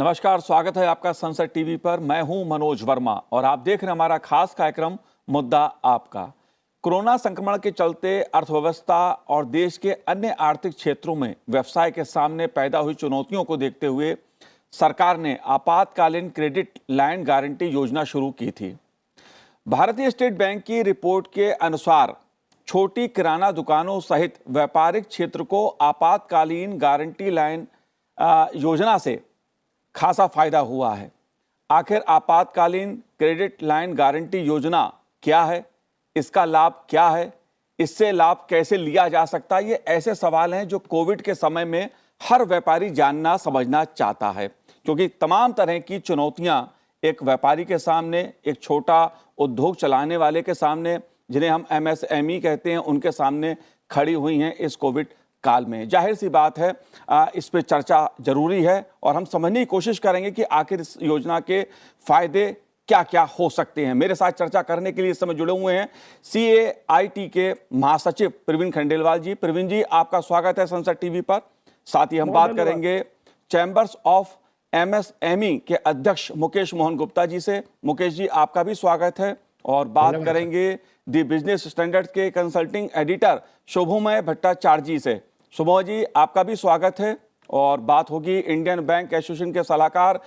नमस्कार, स्वागत है आपका संसद टीवी पर। मैं हूं मनोज वर्मा और आप देख रहे हैं हमारा खास कार्यक्रम मुद्दा आपका। कोरोना संक्रमण के चलते अर्थव्यवस्था और देश के अन्य आर्थिक क्षेत्रों में व्यवसाय के सामने पैदा हुई चुनौतियों को देखते हुए सरकार ने आपातकालीन क्रेडिट लाइन गारंटी योजना शुरू की थी। भारतीय स्टेट बैंक की रिपोर्ट के अनुसार छोटी किराना दुकानों सहित व्यापारिक क्षेत्र को आपातकालीन गारंटी लाइन योजना से खासा फायदा हुआ है। आखिर आपातकालीन क्रेडिट लाइन गारंटी योजना क्या है, इसका लाभ क्या है, इससे लाभ कैसे लिया जा सकता है, ये ऐसे सवाल हैं जो कोविड के समय में हर व्यापारी जानना समझना चाहता है, क्योंकि तमाम तरह की चुनौतियां एक व्यापारी के सामने, एक छोटा उद्योग चलाने वाले के सामने, जिन्हें हम एमएसएमई कहते हैं, उनके सामने खड़ी हुई हैं इस कोविड काल में। जाहिर सी बात है इस पे चर्चा जरूरी है और हम समझने की कोशिश करेंगे कि आखिर इस योजना के फायदे क्या क्या हो सकते हैं। मेरे साथ चर्चा करने के लिए इस समय जुड़े हुए हैं CAIT के महासचिव प्रवीण खंडेलवाल जी। प्रवीण जी, आपका स्वागत है संसद टीवी पर। साथ ही हम बात करेंगे चैम्बर्स ऑफ MSME के अध्यक्ष मुकेश मोहन गुप्ता जी से। मुकेश जी, आपका भी स्वागत है। और बात करेंगे दी बिजनेस स्टैंडर्ड के कंसल्टिंग एडिटर शुभमय भट्टाचार्य जी से। शुभमय जी, आपका भी स्वागत है। और बात होगी इंडियन बैंक एसोसिएशन के सलाहकार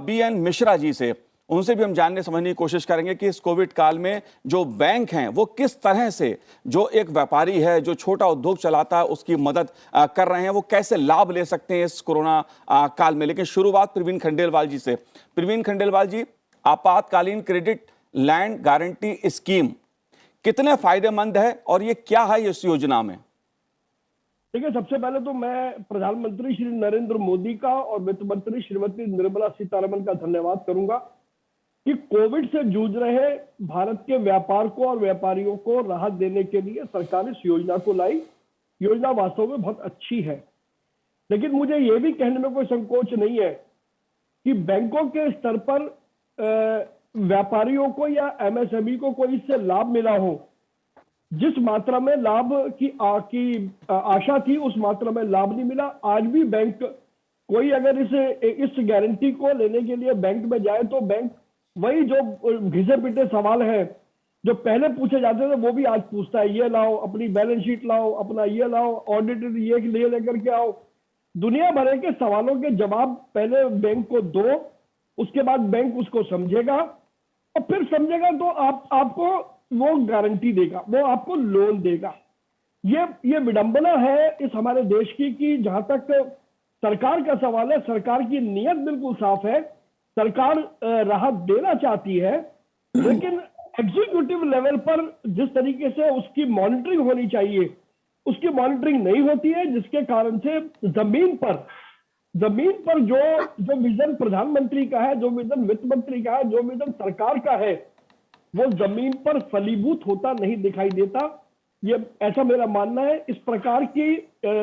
BN मिश्रा जी से। उनसे भी हम जानने समझने की कोशिश करेंगे कि इस कोविड काल में जो बैंक हैं वो किस तरह से जो एक व्यापारी है, जो छोटा उद्योग चलाता है, उसकी मदद कर रहे हैं, वो कैसे लाभ ले सकते हैं इस कोरोना काल में। लेकिन शुरुआत प्रवीण खंडेलवाल जी से। प्रवीण खंडेलवाल जी, आपातकालीन क्रेडिट लाइन गारंटी स्कीम कितने फायदेमंद है और ये क्या है इस योजना में? देखिए, सबसे पहले तो मैं प्रधानमंत्री श्री नरेंद्र मोदी का और वित्त मंत्री श्रीमती निर्मला सीतारमण का धन्यवाद करूंगा कि कोविड से जूझ रहे भारत के व्यापार को और व्यापारियों को राहत देने के लिए सरकार इस योजना को लाई। योजना वास्तव में बहुत अच्छी है, लेकिन मुझे यह भी कहने में कोई संकोच नहीं है कि बैंकों के स्तर पर व्यापारियों को या MSME को कोई इससे लाभ मिला हो। जिस मात्रा में लाभ की आशा थी उस मात्रा में लाभ नहीं मिला। आज भी बैंक कोई अगर इस गारंटी को लेने के लिए बैंक में जाए तो बैंक वही जो घिसे पिटे सवाल है जो पहले पूछे जाते थे वो भी आज पूछता है। ये लाओ, अपनी बैलेंस शीट लाओ, अपना ये लाओ, ऑडिटेड ये लेकर के आओ। दुनिया भर के सवालों के जवाब पहले बैंक को दो, उसके बाद बैंक उसको समझेगा और फिर समझेगा तो आपको वो गारंटी देगा, वो आपको लोन देगा। ये विडंबना है इस हमारे देश की कि जहां तक सरकार का सवाल है, सरकार की नीयत बिल्कुल साफ है, सरकार राहत देना चाहती है, लेकिन एग्जीक्यूटिव लेवल पर जिस तरीके से उसकी मॉनिटरिंग होनी चाहिए उसकी मॉनिटरिंग नहीं होती है, जिसके कारण से जमीन पर जो विजन प्रधानमंत्री का है, जो विजन वित्त मंत्री का है, जो विजन सरकार का है, वो जमीन पर फलीभूत होता नहीं दिखाई देता। ये ऐसा मेरा मानना है। इस प्रकार की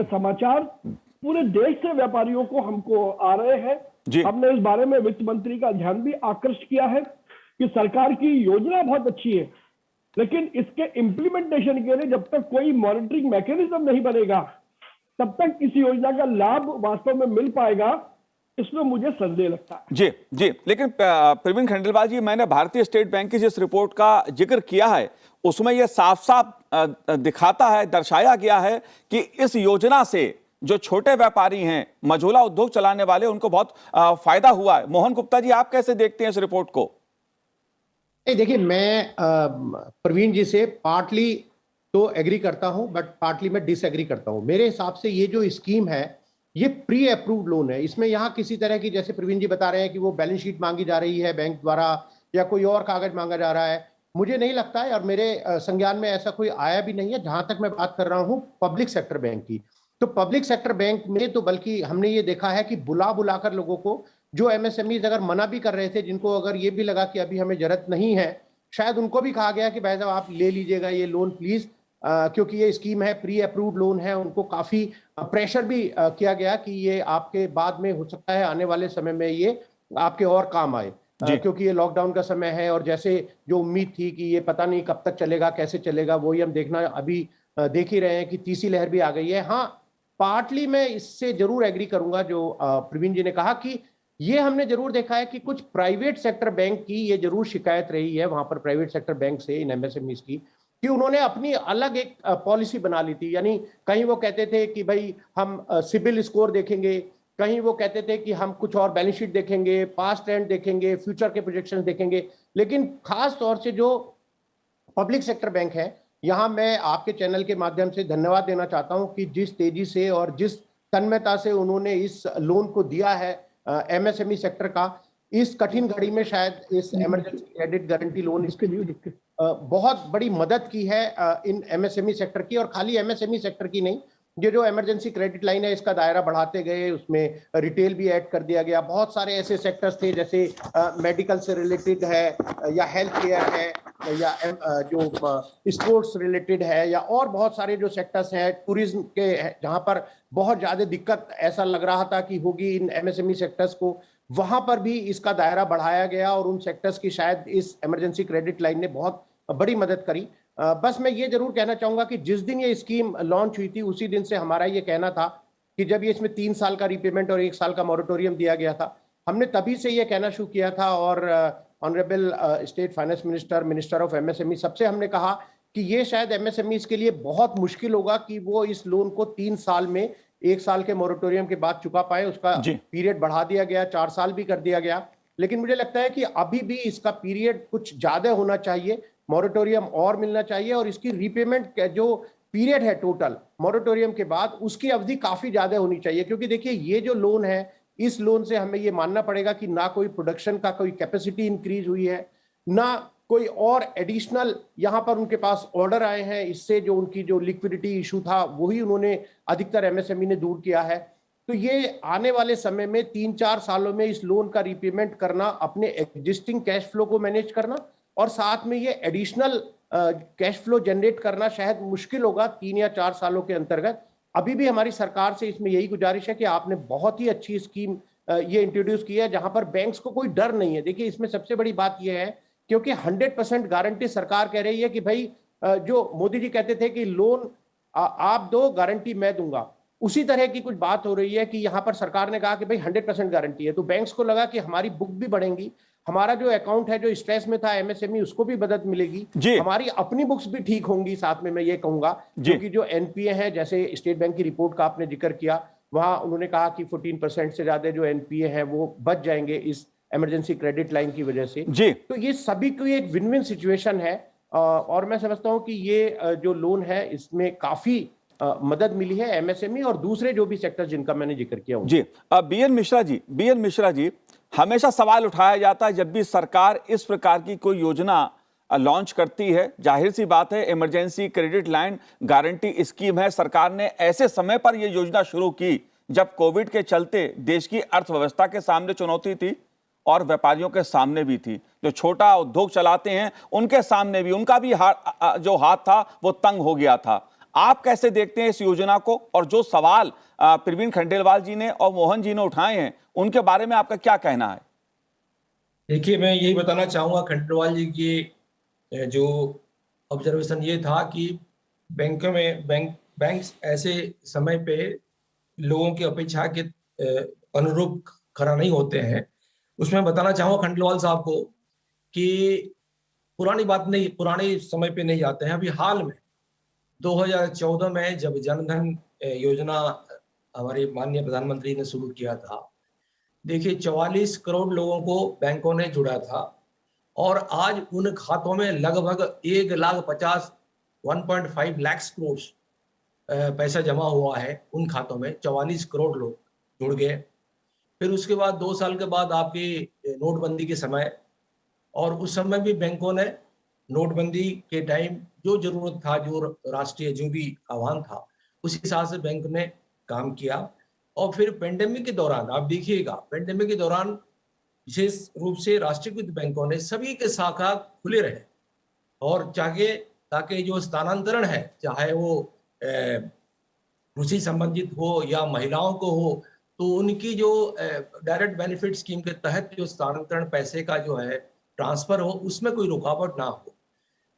समाचार पूरे देश से व्यापारियों को हमको आ रहे हैं। हमने इस बारे में वित्त मंत्री का ध्यान भी आकृष्ट किया है कि सरकार की योजना बहुत अच्छी है, लेकिन इसके इम्प्लीमेंटेशन के लिए जब तक कोई मॉनिटरिंग मैकेनिज्म नहीं बनेगा तब तक इस योजना का लाभ वास्तव में मिल पाएगा, इसमें मुझे संदेह लगता है। जी। लेकिन प्रवीण खंडेलवाल जी, मैंने भारतीय स्टेट बैंक की जिस रिपोर्ट का जिक्र किया है उसमें यह साफ साफ दिखाता है, दर्शाया गया है कि इस योजना से जो छोटे व्यापारी हैं, मझोला उद्योग चलाने वाले, उनको बहुत फायदा हुआ है। मोहन गुप्ता जी, आप कैसे देखते हैं इस रिपोर्ट को? देखिए, मैं प्रवीण जी से पार्टली तो एग्री करता हूं, बट पार्टली मैं डिसएग्री करता हूं। मेरे हिसाब से ये जो स्कीम है ये प्री अप्रूव्ड लोन है। इसमें यहाँ किसी तरह की, जैसे प्रवीण जी बता रहे हैं कि वो बैलेंस शीट मांगी जा रही है बैंक द्वारा या कोई और कागज मांगा जा रहा है, मुझे नहीं लगता है और मेरे संज्ञान में ऐसा कोई आया भी नहीं है। जहां तक मैं बात कर रहा हूं पब्लिक सेक्टर बैंक की, तो पब्लिक सेक्टर बैंक में तो बल्कि हमने ये देखा है कि बुलाकर लोगों को, जो MSMEs अगर मना भी कर रहे थे, जिनको अगर ये भी लगा कि अभी हमें जरूरत नहीं है, शायद उनको भी कहा गया कि भाई साहब आप ले लीजिएगा ये लोन प्लीज, क्योंकि ये स्कीम है, प्री अप्रूव्ड लोन है। उनको काफी प्रेशर भी किया गया कि ये आपके बाद में हो सकता है आने वाले समय में ये आपके और काम आए, क्योंकि ये लॉकडाउन का समय है और जैसे जो उम्मीद थी कि ये पता नहीं कब तक चलेगा, कैसे चलेगा, वही हम देखना अभी देख ही रहे हैं कि तीसरी लहर भी आ गई है। हाँ, पार्टली मैं इससे जरूर एग्री करूंगा जो प्रवीण जी ने कहा कि ये हमने जरूर देखा है कि कुछ प्राइवेट सेक्टर बैंक की ये जरूर शिकायत रही है वहां पर प्राइवेट सेक्टर बैंक से इन एमएसएमईज की, कि उन्होंने अपनी अलग एक पॉलिसी बना ली थी। यानी कहीं वो कहते थे कि भाई हम सिबिल स्कोर देखेंगे, कहीं वो कहते थे कि हम कुछ और बैलेंस शीट देखेंगे, पास्ट ट्रेंड देखेंगे, फ्यूचर के प्रोजेक्शंस देखेंगे। लेकिन खास तौर से जो पब्लिक सेक्टर बैंक है, यहां मैं आपके चैनल के माध्यम से धन्यवाद देना चाहता हूं कि जिस तेजी से और जिस तन्मयता से उन्होंने इस लोन को दिया है एमएसएमई सेक्टर का, इस कठिन घड़ी में शायद इस इमरजेंसी क्रेडिट गारंटी लोन इसके लिए बहुत बड़ी मदद की है इन एमएसएमई सेक्टर की। और खाली एमएसएमई सेक्टर की नहीं, ये जो इमरजेंसी क्रेडिट लाइन है इसका दायरा बढ़ाते गए, उसमें रिटेल भी ऐड कर दिया गया। बहुत सारे ऐसे सेक्टर्स थे जैसे मेडिकल से रिलेटेड है या हेल्थ केयर है या जो स्पोर्ट्स रिलेटेड है या और बहुत सारे जो सेक्टर्स हैं टूरिज्म के, जहां पर बहुत ज्यादा दिक्कत ऐसा लग रहा था कि होगी इन एमएसएमई सेक्टर्स को, वहां पर भी इसका दायरा बढ़ाया गया और उन सेक्टर्स की शायद इस इमरजेंसी क्रेडिट लाइन ने बहुत बड़ी मदद करी। बस मैं ये जरूर कहना चाहूंगा कि जिस दिन ये स्कीम लॉन्च हुई थी उसी दिन से हमारा ये कहना था कि जब ये इसमें 3 साल का रिपेमेंट और 1 साल का मॉरेटोरियम दिया गया था, हमने तभी से ये कहना शुरू किया था। और honourable state finance minister, minister of MSME, सबसे हमने कहा कि ये शायद एमएसएमई के लिए बहुत मुश्किल होगा कि वो इस लोन को 3 साल में 1 साल के मॉरेटोरियम के बाद चुका पाए। उसका पीरियड बढ़ा दिया गया, 4 साल भी कर दिया गया। लेकिन मुझे लगता है कि अभी भी इसका पीरियड कुछ ज्यादा होना चाहिए, मॉरेटोरियम और मिलना चाहिए, और इसकी रीपेमेंट जो पीरियड है टोटल मॉरेटोरियम के बाद, उसकी अवधि काफी ज्यादा होनी चाहिए। क्योंकि देखिए ये जो लोन है, इस लोन से हमें ये मानना पड़ेगा कि ना कोई प्रोडक्शन का कोई कैपेसिटी इंक्रीज हुई है, ना कोई और एडिशनल यहाँ पर उनके पास ऑर्डर आए हैं, इससे जो उनकी जो लिक्विडिटी इशू था वही उन्होंने अधिकतर एमएसएमई ने दूर किया है। तो ये आने वाले समय में 3-4 सालों में इस लोन का रीपेमेंट करना, अपने एग्जिस्टिंग कैश फ्लो को मैनेज करना और साथ में ये एडिशनल कैश फ्लो जनरेट करना शायद मुश्किल होगा 3 या 4 सालों के अंतर्गत। अभी भी हमारी सरकार से इसमें यही गुजारिश है कि आपने बहुत ही अच्छी स्कीम ये इंट्रोड्यूस की है जहां पर बैंक्स को कोई डर नहीं है। देखिए इसमें सबसे बड़ी बात यह है क्योंकि 100% गारंटी सरकार कह रही है कि भाई जो मोदी जी कहते थे कि लोन आप दो, गारंटी मैं दूंगा, उसी तरह की कुछ बात हो रही है कि यहाँ पर सरकार ने कहा कि भाई 100% गारंटी है। तो बैंक्स को लगा कि हमारी बुक भी बढ़ेंगी, हमारा जो अकाउंट है जो स्ट्रेस में था एमएसएमई उसको भी मदद मिलेगी, हमारी अपनी बुक्स भी ठीक होंगी। साथ में मैं ये कहूंगा क्योंकि जो एनपीए है, जैसे स्टेट बैंक की रिपोर्ट का आपने जिक्र किया, वहां उन्होंने कहा कि 14% से ज्यादा जो एनपीए है वो बच जाएंगे इस इमरजेंसी क्रेडिट लाइन की वजह से। तो ये सभी की एक विन विन सिचुएशन है और मैं समझता हूं कि ये जो लोन है इसमें काफी मदद मिली है एमएसएमई और दूसरे जो भी सेक्टर जिनका मैंने जिक्र किया। जी बीएन मिश्रा जी, हमेशा सवाल उठाया जाता है जब भी सरकार इस प्रकार की कोई योजना लॉन्च करती है, जाहिर सी बात है emergency credit line guarantee scheme है, सरकार ने ऐसे समय पर यह योजना शुरू की जब कोविड के चलते देश की अर्थव्यवस्था के सामने चुनौती थी और व्यापारियों के सामने भी थी। जो छोटा उद्योग चलाते हैं उनके सामने भी, उनका भी जो हाथ था वो तंग हो गया था। आप कैसे देखते हैं इस योजना को, और जो सवाल प्रवीण खंडेलवाल जी ने और मोहन जी ने उठाए हैं उनके बारे में आपका क्या कहना है? देखिए मैं यही बताना चाहूंगा, खंडेलवाल जी की जो ऑब्जर्वेशन ये था कि बैंकों में बैंक्स ऐसे समय पे लोगों की अपेक्षा के अनुरूप खड़ा नहीं होते हैं। उसमें बताना चाहूंगा खंडेलवाल साहब को कि पुरानी बात नहीं, पुराने समय पे नहीं जाते हैं। अभी हाल में 2014 में जब जनधन योजना हमारे माननीय प्रधानमंत्री ने शुरू किया था, देखिए 44 करोड़ लोगों को बैंकों ने जुड़ा था और आज उन खातों में लगभग 1,50,1.5 लाख करोड़ पैसा जमा हुआ है। उन खातों में 44 करोड़ लोग जुड़ गए। फिर उसके बाद 2 साल के बाद आपकी नोटबंदी के समय, और उस समय भी बैंकों ने नोटबंदी के टाइम जो जरूरत था, जो राष्ट्रीय जो भी आह्वान था, उस हिसाब से बैंक ने काम किया। और फिर पेंडेमिक के दौरान आप देखिएगा, पेंडेमिक के दौरान विशेष रूप से राष्ट्रीयकृत बैंकों ने सभी के शाखा खुले रहे और ताकि जो स्थानांतरण है, चाहे वो कृषि संबंधित हो या महिलाओं को हो, तो उनकी जो डायरेक्ट बेनिफिट स्कीम के तहत जो स्थानांतरण पैसे का जो है ट्रांसफर हो, उसमें कोई रुकावट ना हो।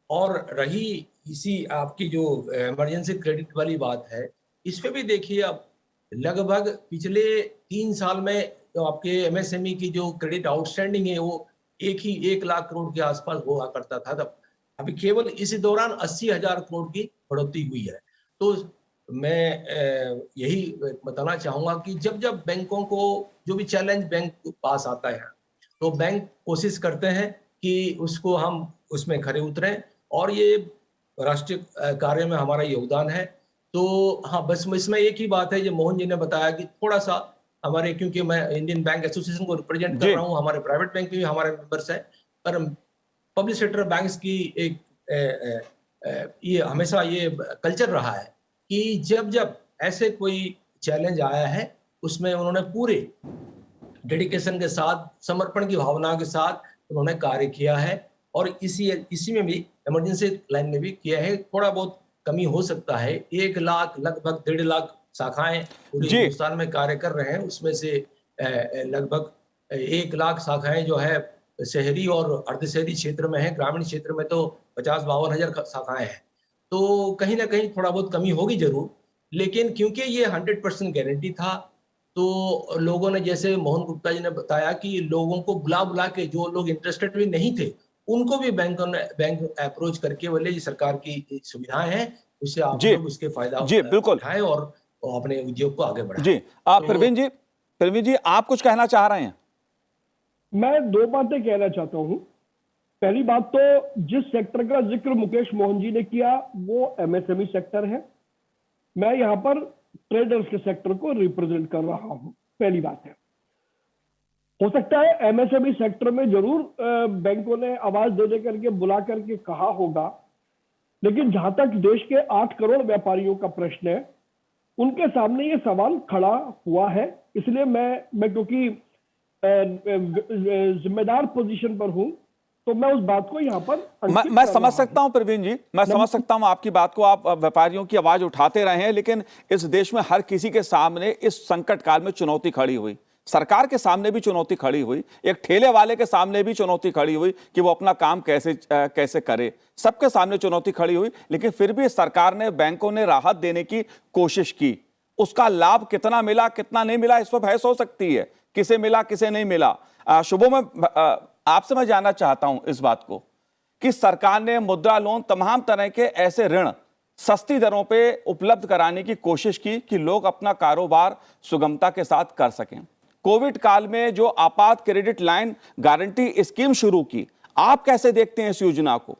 और रही इसी आपकी जो इमरजेंसी क्रेडिट वाली बात है, इस पे भी देखिए अब लगभग पिछले 3 साल में तो आपके एमएसएमई की जो क्रेडिट आउटस्टैंडिंग है वो 1 लाख करोड़ के आसपास हुआ करता था तब। अभी केवल इसी दौरान 80,000 करोड़ की बढ़ोतरी हुई है। तो मैं यही बताना चाहूंगा कि जब जब बैंकों को जो भी चैलेंज बैंक पास आता है तो बैंक कोशिश करते हैं कि उसको हम उसमें खरे उतरें, और ये राष्ट्रीय कार्य में हमारा योगदान है। तो हाँ, बस इसमें एक ही बात है, जो मोहन जी ने बताया कि थोड़ा सा हमारे, क्योंकि मैं इंडियन बैंक एसोसिएशन को रिप्रेजेंट कर जी रहा हूँ, हमारे प्राइवेट बैंक भी हमारे मेंबर्स हैं, पर पब्लिक सेक्टर बैंक्स की एक ये हमेशा ये कल्चर रहा है कि जब जब ऐसे कोई चैलेंज आया है उसमें उन्होंने पूरे डेडिकेशन के साथ, समर्पण की भावना के साथ उन्होंने कार्य किया है, और इसी में भी इमरजेंसी लाइन में भी किया है। थोड़ा बहुत कमी हो सकता है, 1 लाख लगभग 1.5 लाख शाखाएं पूरे जी हिंदुस्तान में कार्य कर रहे हैं, उसमें से लगभग 1 लाख शाखाएं जो है शहरी और अर्धशहरी क्षेत्र में है, ग्रामीण क्षेत्र में तो 50-52 हजार शाखाएं हैं। तो कहीं ना कहीं थोड़ा बहुत कमी होगी जरूर, लेकिन क्योंकि ये 100% गारंटी था, तो लोगों ने, जैसे मोहन गुप्ता जी ने बताया कि लोगों को बुला बुला के, जो लोग इंटरेस्टेड भी नहीं थे उनको भी बैंक अप्रोच करके बोले ये सरकार की सुविधाएं हैं, उससे आप जी लोग उसके फायदा जी बिल्कुल। उठाएं और अपने उद्योग को आगे बढ़ाएं। जी तो प्रवीण जी आप कुछ कहना चाह रहे हैं? मैं 2 बातें कहना चाहता हूं। पहली बात तो जिस सेक्टर का जिक्र मुकेश मोहन जी ने किया वो एमएसएमई सेक्टर है। मैं यहां पर ट्रेडर्स के सेक्टर को रिप्रेजेंट कर रहा हूं, पहली बात है। हो सकता है एमएसएमई सेक्टर में जरूर बैंकों ने आवाज दे दे करके बुला करके कहा होगा, लेकिन जहां तक देश के 8 करोड़ व्यापारियों का प्रश्न है, उनके सामने ये सवाल खड़ा हुआ है। इसलिए मैं क्योंकि जिम्मेदार पोजीशन पर हूं, तो मैं उस बात को यहां पर मैं समझ सकता हूं प्रवीण जी, मैं समझ सकता हूं आपकी बात को। आप व्यापारियों की आवाज उठाते रहे हैं, लेकिन इस देश में हर किसी के सामने इस संकट काल में चुनौती खड़ी हुई। सरकार के सामने भी चुनौती खड़ी हुई, एक ठेले वाले के सामने भी चुनौती खड़ी हुई कि वो अपना काम कैसे करे। सबके सामने चुनौती खड़ी हुई, लेकिन फिर भी सरकार ने, बैंकों ने राहत देने की कोशिश की। उसका लाभ कितना मिला कितना नहीं मिला इस पर बहस हो सकती है, किसे मिला किसे नहीं मिला। शुभो में आपसे मैं जानना चाहता हूं इस बात को कि सरकार ने मुद्रा लोन, तमाम तरह के ऐसे ऋण सस्ती दरों पे उपलब्ध कराने की कोशिश की कि लोग अपना कारोबार सुगमता के साथ कर सकें। कोविड काल में जो आपात क्रेडिट लाइन गारंटी स्कीम शुरू की, आप कैसे देखते हैं इस योजना को?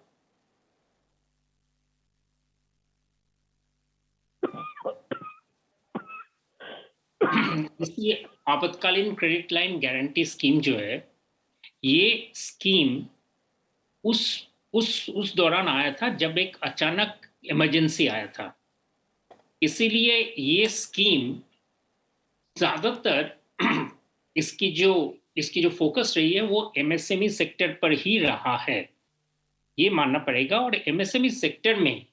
इसलिए आपातकालीन क्रेडिट लाइन गारंटी स्कीम जो है, ये स्कीम उस दौरान आया था जब एक अचानक इमरजेंसी आया था। इसीलिए ये स्कीम ज्यादातर इसकी जो फोकस रही है वो एमएसएमई सेक्टर पर ही रहा है, ये मानना पड़ेगा। और एमएसएमई सेक्टर में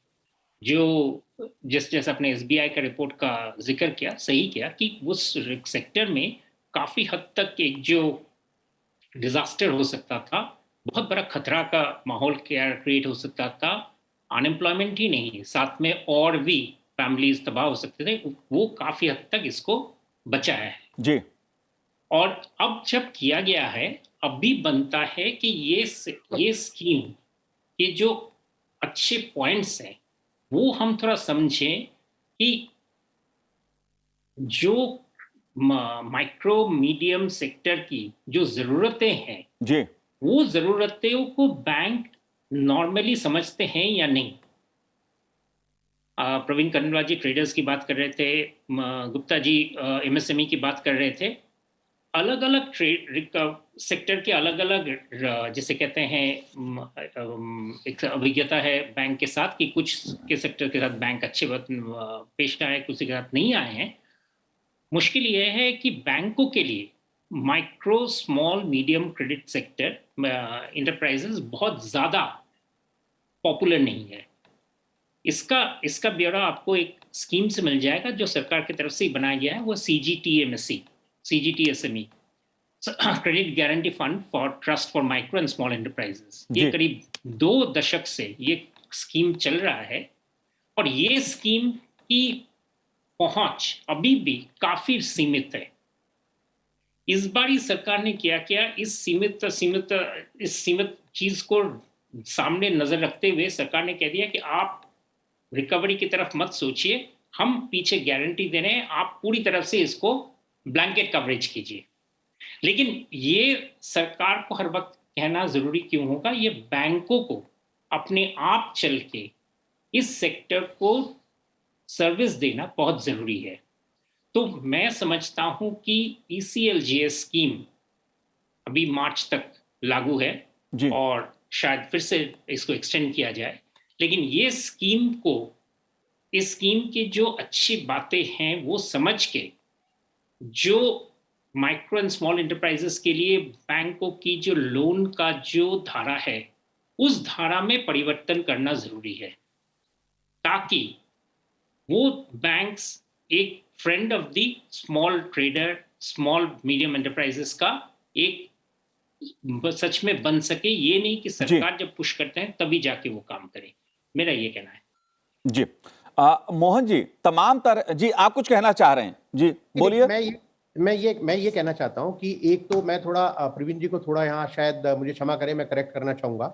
जो जैसे आपने एसबीआई का रिपोर्ट का जिक्र किया, सही किया कि उस सेक्टर में काफी हद तक एक जो डिजास्टर हो सकता था, बहुत बड़ा खतरा का माहौल क्रिएट हो सकता था। अनएम्प्लॉयमेंट ही नहीं, साथ में और भी फैमिलीज तबाह हो सकते थे, वो काफी हद तक इसको बचाया है जी। और अब जब किया गया है, अब भी बनता है कि ये स्कीम के जो अच्छे पॉइंट्स हैं वो हम थोड़ा समझें कि जो माइक्रो मीडियम सेक्टर की जो जरूरतें हैं जी, वो जरूरतों को बैंक नॉर्मली समझते हैं या नहीं। प्रवीण कन्नौज जी ट्रेडर्स की बात कर रहे थे, गुप्ता जी एमएसएमई की बात कर रहे थे। अलग अलग ट्रेड सेक्टर के अलग अलग, जिसे कहते हैं, एक अभिज्ञता है बैंक के साथ कि कुछ के सेक्टर के साथ बैंक अच्छे पेश आए, कुछ के साथ नहीं आए हैं। मुश्किल यह है कि बैंकों के लिए micro small medium credit sector enterprises बहुत ज़्यादा पॉपुलर नहीं है। इसका ब्यौरा आपको एक स्कीम से मिल जाएगा जो सरकार की तरफ से बनाया गया है, वो CGTMSE, credit guarantee fund for trust for micro and small enterprises. ये करीब 2 दशक से ये स्कीम चल रहा है और ये स्कीम की पहुंच अभी भी काफी सीमित है। इस बार ही सरकार ने क्या किया, इस सीमित चीज को सामने नजर रखते हुए सरकार ने कह दिया कि आप रिकवरी की तरफ मत सोचिए, हम पीछे गारंटी दे रहे हैं, आप पूरी तरफ से इसको ब्लैंकेट कवरेज कीजिए। लेकिन ये सरकार को हर वक्त कहना जरूरी क्यों होगा, ये बैंकों को अपने आप चल के इस सेक्टर को सर्विस देना बहुत जरूरी है। तो मैं समझता हूं कि ECLGS स्कीम अभी मार्च तक लागू है जी। और शायद फिर से इसको एक्सटेंड किया जाए, लेकिन ये स्कीम को, इस स्कीम की जो अच्छी बातें हैं वो समझ के, जो माइक्रो एंड स्मॉल एंटरप्राइजेस के लिए बैंकों की जो लोन का जो धारा है, उस धारा में परिवर्तन करना जरूरी है, ताकि वो बैंक्स एक friend of the small trader, small medium enterprises का एक सच में बन सके। ये नहीं कि सरकार जब पुश करते हैं तभी जाके वो काम करे। मेरा ये कहना है। जी मोहन जी, तमाम तरह, जी आप कुछ कहना चाह रहे हैं? जी बोलिए। मैं ये कहना चाहता हूं कि एक तो मैं थोड़ा प्रवीण जी को थोड़ा यहाँ शायद मुझे क्षमा करें, मैं करेक्ट करना चाहूंगा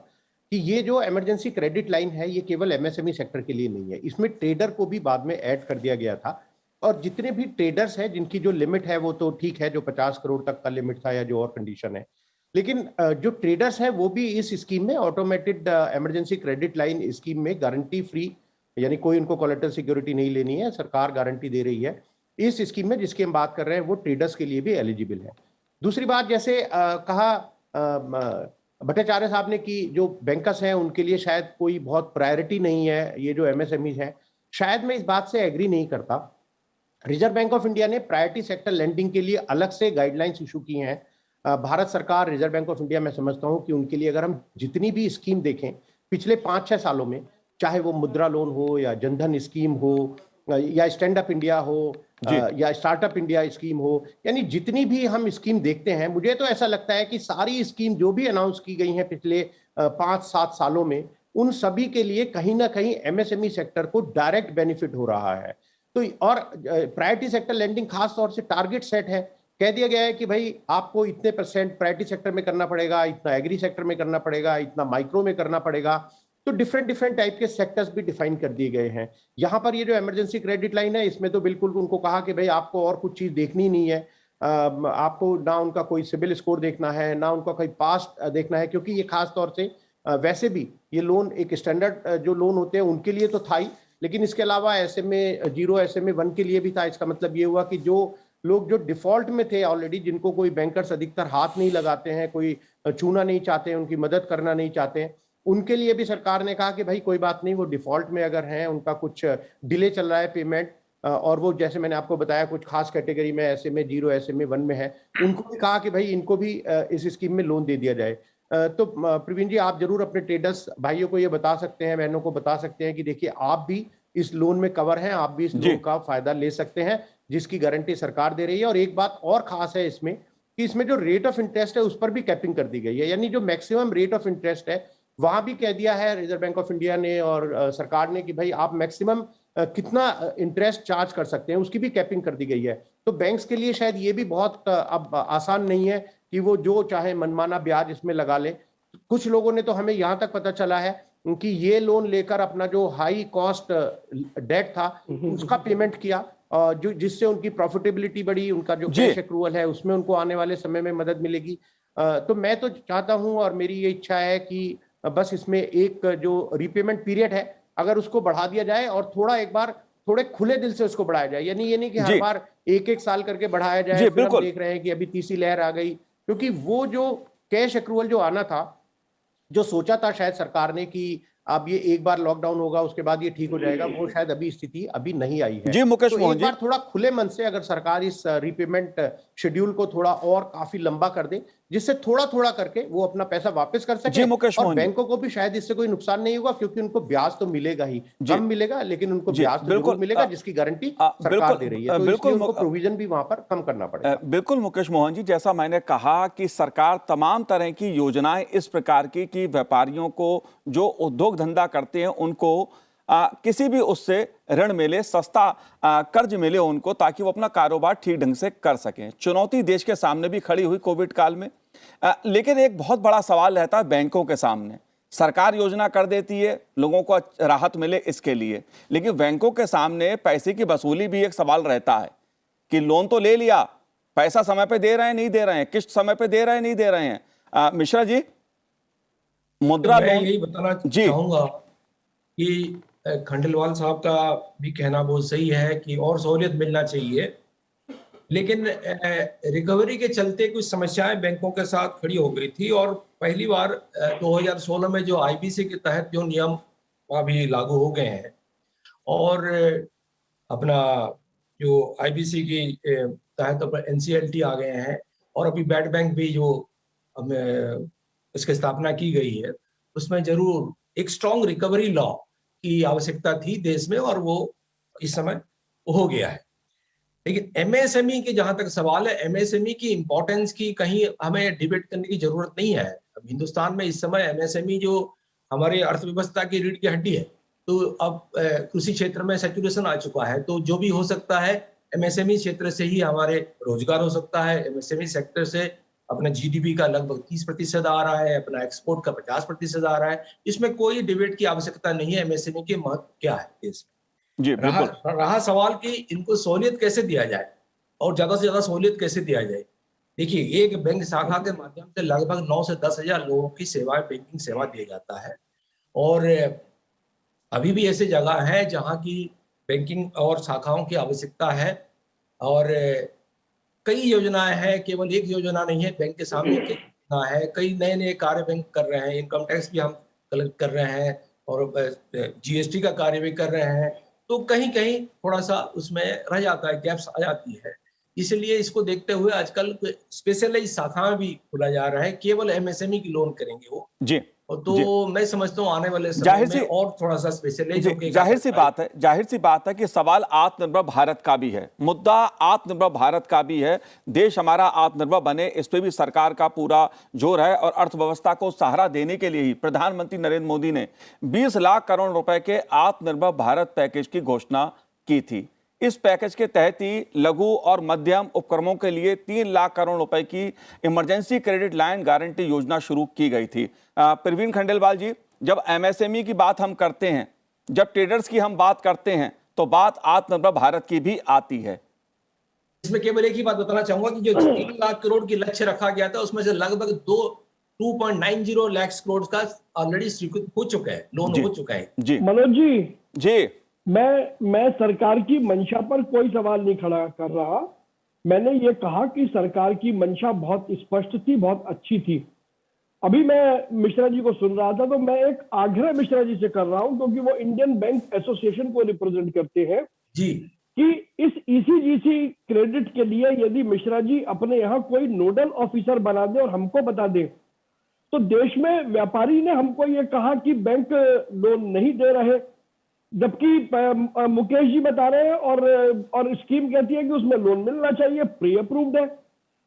कि ये जो इमरजेंसी क्रेडिट लाइन है ये केवल MSME सेक्टर के लिए नहीं है, इसमें ट्रेडर को भी बाद में ऐड कर दिया गया था। और जितने भी ट्रेडर्स हैं जिनकी जो लिमिट है वो तो ठीक है, जो 50 करोड़ तक का लिमिट था या जो और कंडीशन है, लेकिन जो ट्रेडर्स हैं वो भी इस स्कीम में, automated emergency credit line scheme में गारंटी फ्री, यानी कोई उनको कोलेटरल सिक्योरिटी नहीं लेनी है, सरकार गारंटी दे रही है इस स्कीम में जिसकी हम बात कर रहे हैं, वो ट्रेडर्स के लिए भी एलिजिबल है। दूसरी बात, जैसे कहा भट्टाचार्य साहब ने कि जो बैंकर्स हैं उनके लिए शायद कोई बहुत प्रायोरिटी नहीं है ये जो MSME है, शायद मैं इस बात से एग्री नहीं करता। रिजर्व बैंक ऑफ इंडिया ने प्रायोरिटी सेक्टर लेंडिंग के लिए अलग से गाइडलाइंस इशू की हैं। भारत सरकार, रिजर्व बैंक ऑफ इंडिया, मैं समझता हूं कि उनके लिए अगर हम जितनी भी स्कीम देखें पिछले 5-6 सालों में, चाहे वो मुद्रा लोन हो या जनधन स्कीम हो या स्टैंड अप इंडिया हो या स्टार्टअप इंडिया स्कीम हो, यानी जितनी भी हम स्कीम देखते हैं, मुझे तो ऐसा लगता है कि सारी स्कीम जो भी अनाउंस की गई हैं पिछले 5-7 सालों में, उन सभी के लिए कहीं ना कहीं MSME सेक्टर को डायरेक्ट बेनिफिट हो रहा है। तो और प्रायोरिटी सेक्टर लेंडिंग खास तौर से टारगेट सेट है, कह दिया गया है कि भाई आपको इतने % प्रायोरिटी सेक्टर में करना पड़ेगा, इतना एग्री सेक्टर में करना पड़ेगा, इतना माइक्रो में करना पड़ेगा। तो डिफरेंट टाइप के सेक्टर्स भी डिफाइन कर दिए गए हैं। यहाँ पर ये जो इमरजेंसी क्रेडिट लाइन है, इसमें तो बिल्कुल उनको कहा कि भाई आपको और कुछ चीज देखनी नहीं है, आपको ना उनका कोई सिबिल स्कोर देखना है, ना उनका कोई पास्ट देखना है, क्योंकि ये खास तौर से वैसे भी ये लोन एक स्टैंडर्ड जो लोन होते हैं उनके लिए तो था ही, लेकिन इसके अलावा SMA 0, SMA 1 के लिए भी था। इसका मतलब ये हुआ कि जो लोग जो डिफॉल्ट में थे ऑलरेडी, जिनको कोई बैंकर्स अधिकतर हाथ नहीं लगाते हैं, कोई छूना नहीं चाहते हैं, उनकी मदद करना नहीं चाहते हैं, उनके लिए भी सरकार ने कहा कि भाई कोई बात नहीं, वो डिफॉल्ट में अगर हैं, उनका कुछ डिले चल रहा है पेमेंट, और वो जैसे मैंने आपको बताया कुछ खास कैटेगरी में SMA 0, SMA 1 में है, उनको भी कहा कि भाई इनको भी इस स्कीम में लोन दे दिया जाए। तो प्रवीण जी, आप जरूर अपने ट्रेडर्स भाइयों को ये बता सकते हैं, बहनों को बता सकते हैं कि देखिए आप भी इस लोन में कवर हैं, आप भी इस लोन का फायदा ले सकते हैं जिसकी गारंटी सरकार दे रही है। और एक बात और खास है इसमें कि इसमें जो रेट ऑफ इंटरेस्ट है उस पर भी कैपिंग कर दी गई है, यानी जो मैक्सिमम रेट ऑफ इंटरेस्ट है वहां भी कह दिया है रिजर्व बैंक ऑफ इंडिया ने और सरकार ने कि भाई आप मैक्सिमम कितना इंटरेस्ट चार्ज कर सकते हैं, उसकी भी कैपिंग कर दी गई है। तो बैंक्स के लिए शायद ये भी बहुत अब आसान नहीं है कि वो जो चाहे मनमाना ब्याज इसमें लगा ले। कुछ लोगों ने तो हमें यहाँ तक पता चला है कि ये लोन लेकर अपना जो हाई कॉस्ट डेट था उसका पेमेंट किया, जो जिससे उनकी प्रॉफिटेबिलिटी बढ़ी, उनका जो कैश एक्रूवल है उसमें उनको आने वाले समय में मदद मिलेगी। तो मैं तो चाहता हूं और मेरी ये इच्छा है कि बस इसमें एक जो रीपेमेंट पीरियड है अगर उसको बढ़ा दिया जाए और थोड़ा एक बार थोड़े खुले दिल से उसको बढ़ाया जाए, यानी ये नहीं कि हर बार 1-1 साल करके बढ़ाया जाए। फिर हम देख रहे हैं कि अभी तीसरी लहर आ गई, क्योंकि वो जो कैश एक्रूवल जो आना था, जो सोचा था शायद सरकार ने कि अब ये एक बार लॉकडाउन होगा उसके बाद ये ठीक हो जाएगा, वो शायद अभी स्थिति अभी नहीं आई है। जी मुकेश मोहन जी, एक बार थोड़ा खुले मन से अगर सरकार इस रीपेमेंट शेड्यूल को थोड़ा और काफी लंबा कर दे, जिससे थोड़ा थोड़ा करके वो अपना पैसा वापस कर सके, और बैंकों को भी शायद इससे कोई नुकसान नहीं होगा, क्योंकि उनको ब्याज तो मिलेगा ही, कम मिलेगा लेकिन उनको ब्याज तो जरूर मिलेगा जिसकी गारंटी सरकार दे रही है। तो इसलिए उनको प्रोविजन भी वहां पर कम करना पड़ेगा। बिल्कुल मुकेश मोहन जी, जैसा मैंने कहा कि सरकार तमाम तरह की योजनाएं इस प्रकार की कि व्यापारियों को जो उद्योग धंधा करते हैं उनको किसी भी उससे ऋण मिले, सस्ता कर्ज मिले उनको, ताकि वो अपना कारोबार ठीक ढंग से कर सकें। चुनौती देश के सामने भी खड़ी हुई कोविड काल में, लेकिन एक बहुत बड़ा सवाल रहता है बैंकों के सामने। सरकार योजना कर देती है, लोगों को राहत मिले इसके लिए, लेकिन बैंकों के सामने पैसे की वसूली भी एक सवाल रहता है कि लोन तो ले लिया, पैसा समय पे दे रहे हैं नहीं दे रहे हैं, किस्त समय पे दे रहे हैं नहीं दे रहे हैं। मिश्रा जी, मुद्रा मैं लोन यही बताना जी चाहूंगा कि खंडेलवाल साहब का भी कहना बहुत सही है कि और सहूलियत मिलना चाहिए, लेकिन रिकवरी के चलते कुछ समस्याएं बैंकों के साथ खड़ी हो गई थी। और पहली बार 2016 में जो आईबीसी के तहत जो नियम अभी लागू हो गए हैं और अपना जो आईबीसी की तहत एनसीएलटी आ गए हैं और अभी बैड बैंक भी जो इसकी स्थापना की गई है, उसमें जरूर एक स्ट्रॉन्ग रिकवरी लॉ की आवश्यकता थी देश में और वो इस समय हो गया है। लेकिन एमएसएमई के जहां तक सवाल है, एमएसएमई की इंपॉर्टेंस की कहीं हमें डिबेट करने की जरूरत नहीं है। अब हिंदुस्तान में इस समय एमएसएमई जो हमारे अर्थव्यवस्था की रीढ़ की हड्डी है, तो अब कृषि क्षेत्र में सैचुरेशन आ चुका है, तो जो भी हो सकता है एमएसएमई क्षेत्र से ही हमारे रोजगार हो सकता है। एमएसएमई सेक्टर से अपना जीडीपी का लगभग 30% आ रहा है, अपना एक्सपोर्ट का 50% आ रहा है। इसमें कोई डिबेट की आवश्यकता नहीं है। एमएसएमई के महत्व क्या है देश में। जी बिल्कुल। रहा सवाल कि इनको सहूलियत कैसे दिया जाए और ज्यादा से ज्यादा सहूलियत कैसे दिया जाए। देखिए, एक बैंक शाखा के माध्यम से लगभग 9 से 10 हजार लोगों की सेवाएं, बैंकिंग सेवा दिया जाता है और अभी भी ऐसे जगह है जहां की बैंकिंग और शाखाओं की आवश्यकता है और कई योजनाएं हैं, केवल एक योजना नहीं है। बैंक के सामने कई योजना है, कई नए नए कार्य बैंक कर रहे हैं। इनकम टैक्स भी हम कलेक्ट कर रहे हैं और जीएसटी का कार्य भी कर रहे हैं, तो कहीं कहीं थोड़ा सा उसमें रह जाता है, गैप्स आ जाती है। इसलिए इसको देखते हुए आजकल स्पेशलाइज शाखाएं भी खोला जा रहा है, केवल एमएसएमई की लोन करेंगे वो जी तो जी। मैं समझता हूँ आने वाले समय जाहिर में सी और थोड़ा सा स्पेशलाइज होके जाहिर सी बात है कि सवाल आत्मनिर्भर भारत का भी है, मुद्दा आत्मनिर्भर भारत का भी है। देश हमारा आत्मनिर्भर बने, इस पे भी सरकार का पूरा जोर है और अर्थव्यवस्था को सहारा देने के लिए ही प्रधानमंत्री नरेंद्र मोदी ने 20 लाख करोड़ रुपए के आत्मनिर्भर भारत पैकेज की घोषणा की थी। इस पैकेज के तहत ही लघु और मध्यम उपक्रमों के लिए 3 लाख करोड़ रुपए की इमरजेंसी क्रेडिट लाइन गारंटी योजना शुरू की गई थी। प्रवीण खंडेलवाल जी, जब एमएसएमई की बात हम करते हैं, जब ट्रेडर्स की हम बात करते हैं, तो बात आत्मनिर्भर भारत की भी आती है। इसमें केवल एक ही बात बताना चाहूंगा कि जो 3 लाख करोड़ की लक्ष्य रखा गया था, उसमें से लगभग 2.90 लाख करोड़ का ऑलरेडी स्वीकृत हो चुका है, लोन हो चुका है। जी मनोज जी, जी मैं सरकार की मंशा पर कोई सवाल नहीं खड़ा कर रहा। मैंने ये कहा कि सरकार की मंशा बहुत स्पष्ट थी, बहुत अच्छी थी। अभी मैं मिश्रा जी को सुन रहा था तो मैं एक आग्रह मिश्रा जी से कर रहा हूं, क्योंकि वो इंडियन बैंक एसोसिएशन को रिप्रेजेंट करते हैं जी, कि इस ईसीजीसी क्रेडिट के लिए यदि मिश्रा जी अपने यहाँ कोई नोडल ऑफिसर बना दे और हमको बता दे, तो देश में व्यापारी ने हमको ये कहा कि बैंक लोन नहीं दे रहे, जबकि मुकेश जी बता रहे हैं और स्कीम कहती है कि उसमें लोन मिलना चाहिए, प्री अप्रूव्ड है।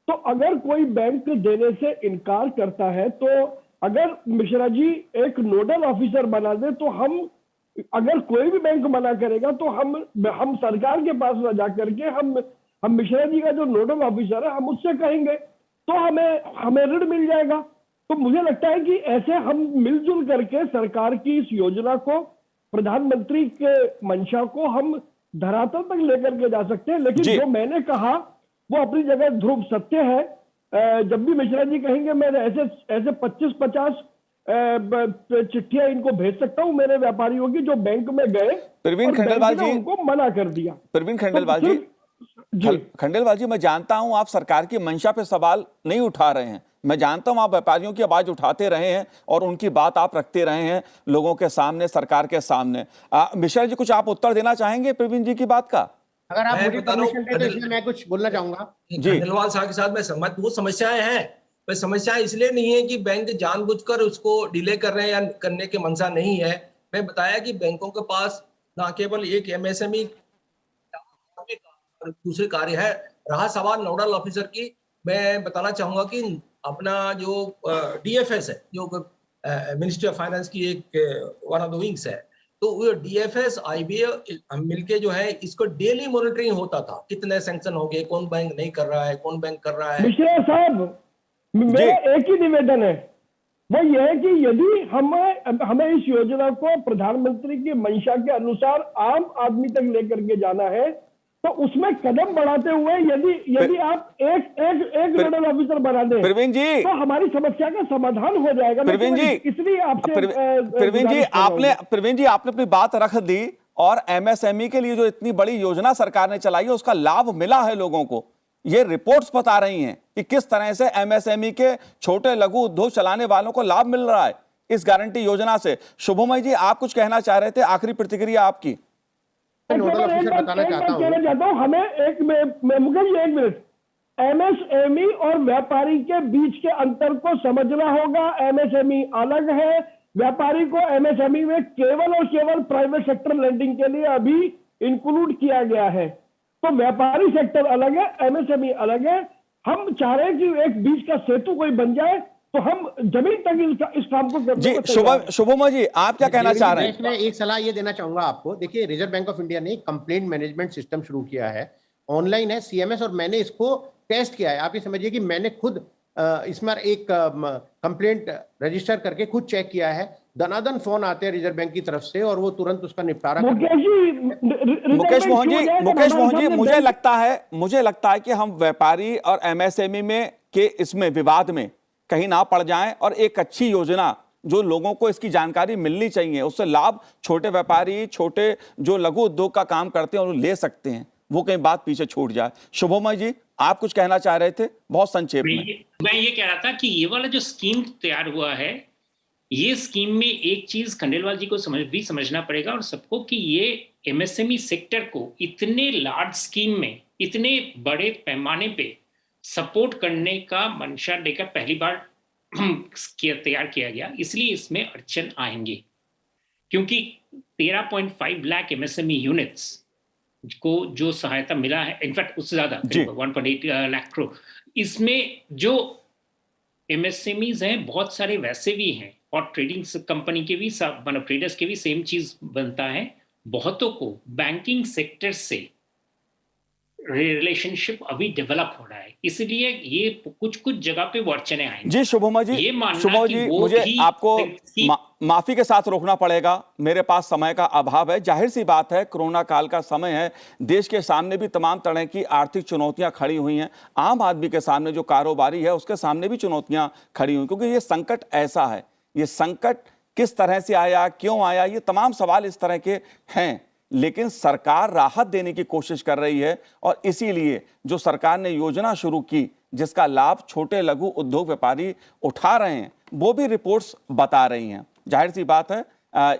तो अगर कोई बैंक देने से इनकार करता है, तो अगर मिश्रा जी एक नोडल ऑफिसर बना दे, तो हम, अगर कोई भी बैंक मना करेगा तो हम सरकार के पास न जाकर के हम मिश्रा जी का जो नोडल ऑफिसर है हम उससे कहेंगे, तो हमें ऋण मिल जाएगा। तो मुझे लगता है कि ऐसे हम मिलजुल करके सरकार की इस योजना को, प्रधानमंत्री के मंशा को हम धरातल तक लेकर के जा सकते हैं। लेकिन जो मैंने कहा वो अपनी जगह ध्रुव सत्य है। जब भी मिश्रा जी कहेंगे, मैं ऐसे 25-50 चिट्ठियां इनको भेज सकता हूं मेरे व्यापारियों की जो बैंक में गए, प्रवीण खंडेलवाल जी उनको मना कर दिया। प्रवीण खंडेलवाल जी, खंडेलवाल जी, मैं जानता हूं आप सरकार की मंशा पे सवाल नहीं उठा रहे हैं, मैं जानता हूं आप व्यापारियों की आवाज उठाते रहे हैं और उनकी बात आप रखते रहे हैं लोगों के सामने, सरकार के सामने। मिश्रा जी, कुछ आप उत्तर देना चाहेंगे प्रवीण जी की बात का? अगर आप मुझे परमिशन दें तो इसमें मैं कुछ बोलना चाहूंगा। खंडेलवाल साहब के साथ मैं सहमत, वो समस्याएं हैं, पर समस्या इसलिए नहीं है कि बैंक जानबूझकर उसको डिले कर रहे हैं या करने की मंशा नहीं है। मैं बताया कि बैंकों के पास ना केवल एक एमएसएमई दूसरे कार्य है। रहा सवाल नोडल ऑफिसर की, मैं बताना चाहूंगा कि अपना जो डीएफएस है, जो मिनिस्ट्री ऑफ फाइनेंस की एक वन ऑफ द विंग्स है, तो DFS IBA हम मिलके जो है इसको डेली मॉनिटरिंग होता था, कितने सैंक्शन हो गए, कौन बैंक नहीं कर रहा है, कौन बैंक कर रहा है। मिश्रा साहब, मेरा एक ही निवेदन है, वो ये है कि यदि हमें इस योजना को प्रधानमंत्री की मंशा के अनुसार आम आदमी तक लेकर के जाना है, तो उसमें कदम बढ़ाते हुए यदि आप एक नोडल ऑफिसर बना दें प्रवीण जी, तो हमारी समस्या का समाधान हो जाएगा। प्रवीण जी, इसलिए आपसे प्रवीण जी आपने अपनी बात रख दी, और MSME के लिए जो इतनी बड़ी योजना सरकार ने चलाई है उसका लाभ मिला है लोगों को। ये रिपोर्ट्स बता रही हैं कि किस तरह से MSME के छोटे लघु उद्योग चलाने वालों को लाभ मिल रहा है इस गारंटी योजना से। शुभमय जी, आप कुछ कहना चाह रहे थे, आखिरी प्रतिक्रिया आपकी। नोडल ऑफिसर बताना चाहता हूं। हमें मुकेश जी, 1 मिनट, MSME और व्यापारी के बीच के अंतर को समझना होगा। MSME अलग है, व्यापारी को MSME में केवल और केवल प्राइवेट सेक्टर लेंडिंग के लिए अभी इंक्लूड किया गया है। तो व्यापारी सेक्टर अलग है, MSME अलग है। हम चाह रहे हैं कि एक बीच का सेतु कोई बन जाए, तो हम जमीन तक इस काम को करने जी। को शुभमय जी, आप क्या कहना चाह रहे हैं? मैं एक सलाह ये देना चाहूंगा आपको। देखिए, रिजर्व बैंक ऑफ इंडिया ने कंप्लेंट मैनेजमेंट सिस्टम शुरू किया है, ऑनलाइन है, CMS, और मैंने इसको टेस्ट किया है। आप ये समझिए कि मैंने खुद इसमें एक कंप्लेंट रजिस्टर करके खुद चेक किया है। दनादन फोन आते हैं रिजर्व बैंक की तरफ से और वो तुरंत उसका निपटारा मुकेश मोहन जी, मुझे लगता है कि हम व्यापारी और MSME में के इसमें विवाद में कहीं ना पड़ जाएं, और एक अच्छी योजना जो लोगों को इसकी जानकारी मिलनी चाहिए, उससे लाभ छोटे व्यापारी, छोटे जो लघु उद्योग का काम करते हैं, वो ले सकते हैं, वो कहीं बात पीछे छूट जाए। शुभमय जी, आप कुछ कहना चाह रहे थे, बहुत संक्षेप में। मैं ये कह रहा था कि ये वाला जो स्कीम तैयार हुआ है, ये स्कीम में एक चीज खंडेलवाल जी को समझना पड़ेगा और सबको, कि ये MSME सेक्टर को इतने लार्ज स्कीम में, इतने बड़े पैमाने पे सपोर्ट करने का मंशा लेकर पहली बार तैयार किया गया, इसलिए इसमें अड़चन आएंगे। क्योंकि 13.5 लाख MSME यूनिट्स को जो सहायता मिला है, इनफैक्ट उससे ज्यादा 1.8 लाख करोड़, इसमें जो MSMEs हैं बहुत सारे वैसे भी हैं, और ट्रेडिंग कंपनी के भी, मतलब ट्रेडर्स के भी सेम चीज बनता है। बहुतों को बैंकिंग सेक्टर से रिलेशनशिप अभी डेवलप हो रहा है, इसलिए ये कुछ जगह पे वो अड़चने आएंगे। जी शुभमय जी, मुझे आपको माफी के साथ रोकना पड़ेगा, मेरे पास समय का अभाव है। जाहिर सी बात है, कोरोना काल का समय है, देश के सामने भी तमाम तरह की आर्थिक चुनौतियां खड़ी हुई हैं, आम आदमी के सामने जो कारोबारी है उसके सामने भी चुनौतियां खड़ी हुई, क्योंकि ये संकट ऐसा है, ये संकट किस तरह से आया, क्यों आया, ये तमाम सवाल इस तरह के हैं। लेकिन सरकार राहत देने की कोशिश कर रही है, और इसीलिए जो सरकार ने योजना शुरू की जिसका लाभ छोटे लघु उद्योग व्यापारी उठा रहे हैं, वो भी रिपोर्ट्स बता रही हैं। जाहिर सी बात है,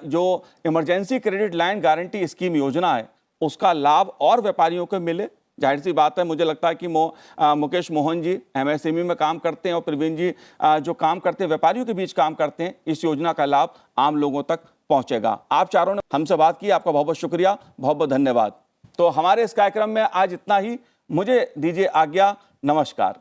जो emergency credit line guarantee scheme योजना है उसका लाभ और व्यापारियों को मिले। जाहिर सी बात है, मुझे लगता है कि मुकेश मोहन जी MSME में काम करते हैं, और प्रवीण जी जो काम करते हैं, व्यापारियों के बीच काम करते हैं, इस योजना का लाभ आम लोगों तक पहुंचेगा। आप चारों ने हमसे बात की, आपका बहुत बहुत शुक्रिया, बहुत बहुत धन्यवाद। तो हमारे इस कार्यक्रम में आज इतना ही, मुझे दीजिए आज्ञा, नमस्कार।